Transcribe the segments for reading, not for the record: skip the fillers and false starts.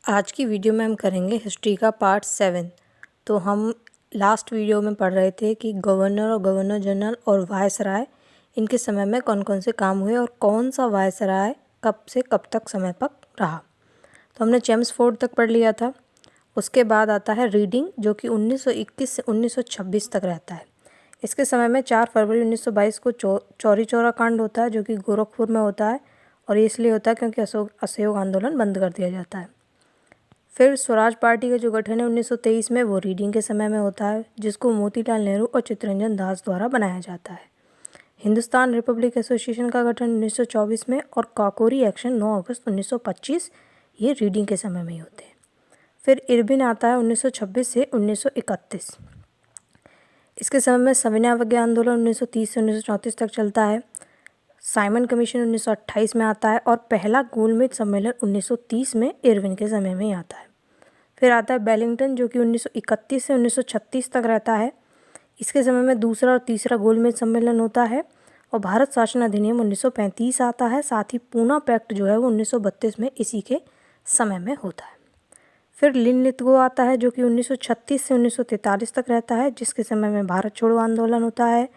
आज की वीडियो में हम करेंगे हिस्ट्री का पार्ट 7। तो हम लास्ट वीडियो में पढ़ रहे थे कि गवर्नर और गवर्नर जनरल और वायसराय इनके समय में कौन कौन से काम हुए और कौन सा वायसराय कब से कब तक समय तक रहा। तो हमने चेम्सफोर्ड तक पढ़ लिया था। उसके बाद आता है रीडिंग, जो कि 1921 से 1926 तक रहता है। इसके समय में 4 फरवरी 1922 को चौरी चौरा कांड होता है, जो कि गोरखपुर में होता है। और ये इसलिए होता है क्योंकि असहयोग आंदोलन बंद कर दिया जाता है। फिर स्वराज पार्टी का जो गठन है 1923 में, वो रीडिंग के समय में होता है, जिसको मोतीलाल नेहरू और चित्तरंजन दास द्वारा बनाया जाता है। हिंदुस्तान रिपब्लिक एसोसिएशन का गठन 1924 में और काकोरी एक्शन 9 अगस्त 1925, ये रीडिंग के समय में ही होते हैं। फिर इरविन आता है 1926 से 1931। इसके समय में सविनय अवज्ञा आंदोलन 1930 से 1934 तक चलता है। साइमन कमीशन 1928 में आता है और पहला गोलमेज सम्मेलन 1930 में इरविन के समय में ही आता है। फिर आता है बेलिंगटन, जो कि 1931 से 1936 तक रहता है। इसके समय में दूसरा और तीसरा गोलमेज सम्मेलन होता है। और भारत शासन अधिनियम 1935 आता है। साथ ही पूना पैक्ट जो है वो 1932 में इसी के समय में होता है। फिर लिनलिथगो आता है, जो कि 1936 से 1943 तक रहता है, जिसके समय में भारत छोड़ो आंदोलन होता है।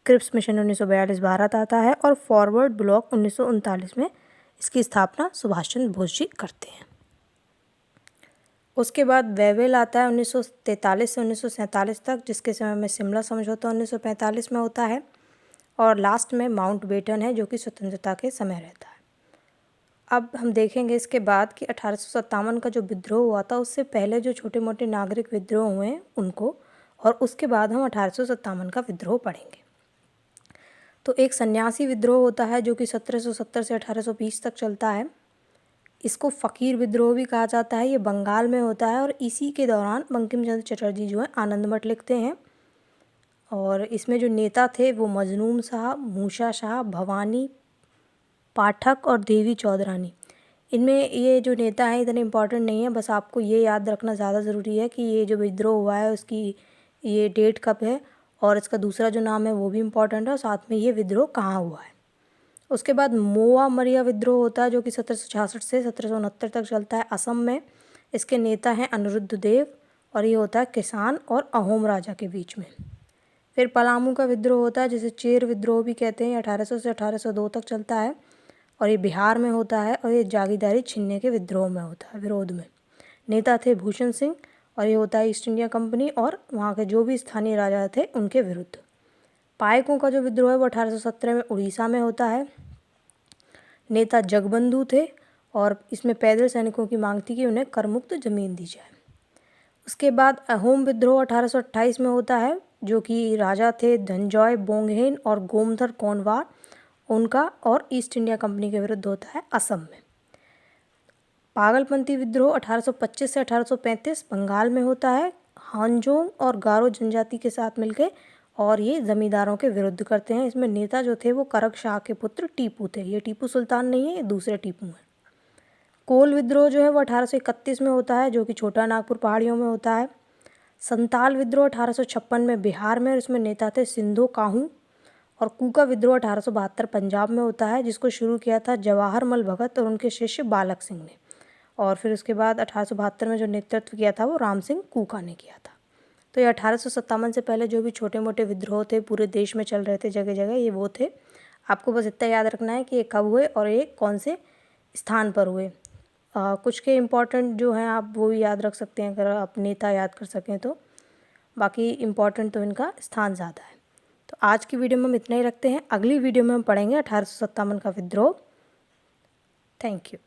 क्रिप्स मिशन 1942 भारत आता है और फॉरवर्ड ब्लॉक 1939 में इसकी स्थापना सुभाष चंद्र बोस जी करते हैं। उसके बाद वेवेल आता है 1943 से 1947 तक, जिसके समय में शिमला समझौता 1945 में होता है। और लास्ट में माउंटबेटन है, जो कि स्वतंत्रता के समय रहता है। अब हम देखेंगे इसके बाद कि 1857 का जो विद्रोह हुआ था, उससे पहले जो छोटे मोटे नागरिक विद्रोह हुए हैं उनको, और उसके बाद हम 1857 का विद्रोह पढ़ेंगे। तो एक सन्यासी विद्रोह होता है, जो कि 1770 से 1820 तक चलता है। इसको फ़कीर विद्रोह भी कहा जाता है। ये बंगाल में होता है और इसी के दौरान बंकिम चंद्र चटर्जी जो है आनंद मठ लिखते हैं। और इसमें जो नेता थे वो मजनून शाह, मूसा शाह, भवानी पाठक और देवी चौधरानी। इनमें ये जो नेता हैं इतने इम्पोर्टेंट नहीं है, बस आपको ये याद रखना ज़्यादा ज़रूरी है कि ये जो विद्रोह हुआ है उसकी ये डेट कब है और इसका दूसरा जो नाम है वो भी इम्पोर्टेंट है, और साथ में ये विद्रोह कहाँ हुआ है। उसके बाद मोआ मरिया विद्रोह होता है, जो कि 1766 से 1769 तक चलता है असम में। इसके नेता हैं अनिरुद्ध देव और ये होता है किसान और अहोम राजा के बीच में। फिर पलामू का विद्रोह होता है, जिसे चेर विद्रोह भी कहते हैं। 1800 से 1802 तक चलता है और ये बिहार में होता है और ये जागीरदारी छीनने के विद्रोह में होता है, विरोध में। नेता थे भूषण सिंह और ये होता है ईस्ट इंडिया कंपनी और वहाँ के जो भी स्थानीय राजा थे उनके विरुद्ध। पायकों का जो विद्रोह है वो 1817 में उड़ीसा में होता है। नेता जगबंधु थे और इसमें पैदल सैनिकों की मांग थी कि उन्हें करमुक्त जमीन दी जाए। उसके बाद अहोम विद्रोह 1828 में होता है, जो कि राजा थे धनजॉय बोंगहेन और गोमधर कोनवार, उनका और ईस्ट इंडिया कंपनी के विरुद्ध होता है असम में। पागलपंथी विद्रोह 1825 से 1835 बंगाल में होता है, हांजोंग और गारो जनजाति के साथ मिलकर, और ये जमींदारों के विरुद्ध करते हैं। इसमें नेता जो थे वो करक शाह के पुत्र टीपू थे। ये टीपू सुल्तान नहीं है, ये दूसरे टीपू हैं। कोल विद्रोह जो है वो 1831 में होता है, जो कि छोटा नागपुर पहाड़ियों में होता है। संताल विद्रोह 1856 में बिहार में, और इसमें नेता थे सिंधो काहू। और कूका विद्रोह 1872 पंजाब में होता है, जिसको शुरू किया था जवाहरमल भगत और उनके शिष्य बालक सिंह ने। और फिर उसके बाद 1872 में जो नेतृत्व किया था वो राम सिंह कूका ने किया था। तो ये 1857 से पहले जो भी छोटे मोटे विद्रोह थे पूरे देश में चल रहे थे जगह जगह, ये वो थे। आपको बस इतना याद रखना है कि ये कब हुए और ये कौन से स्थान पर हुए। कुछ के इम्पॉर्टेंट जो हैं आप वो भी याद रख सकते हैं अगर आप नेता याद कर सकें तो। बाकी इम्पॉर्टेंट तो इनका स्थान ज़्यादा है। तो आज की वीडियो में हम इतना ही रखते हैं। अगली वीडियो में हम पढ़ेंगे 1857 का विद्रोह। Thank you.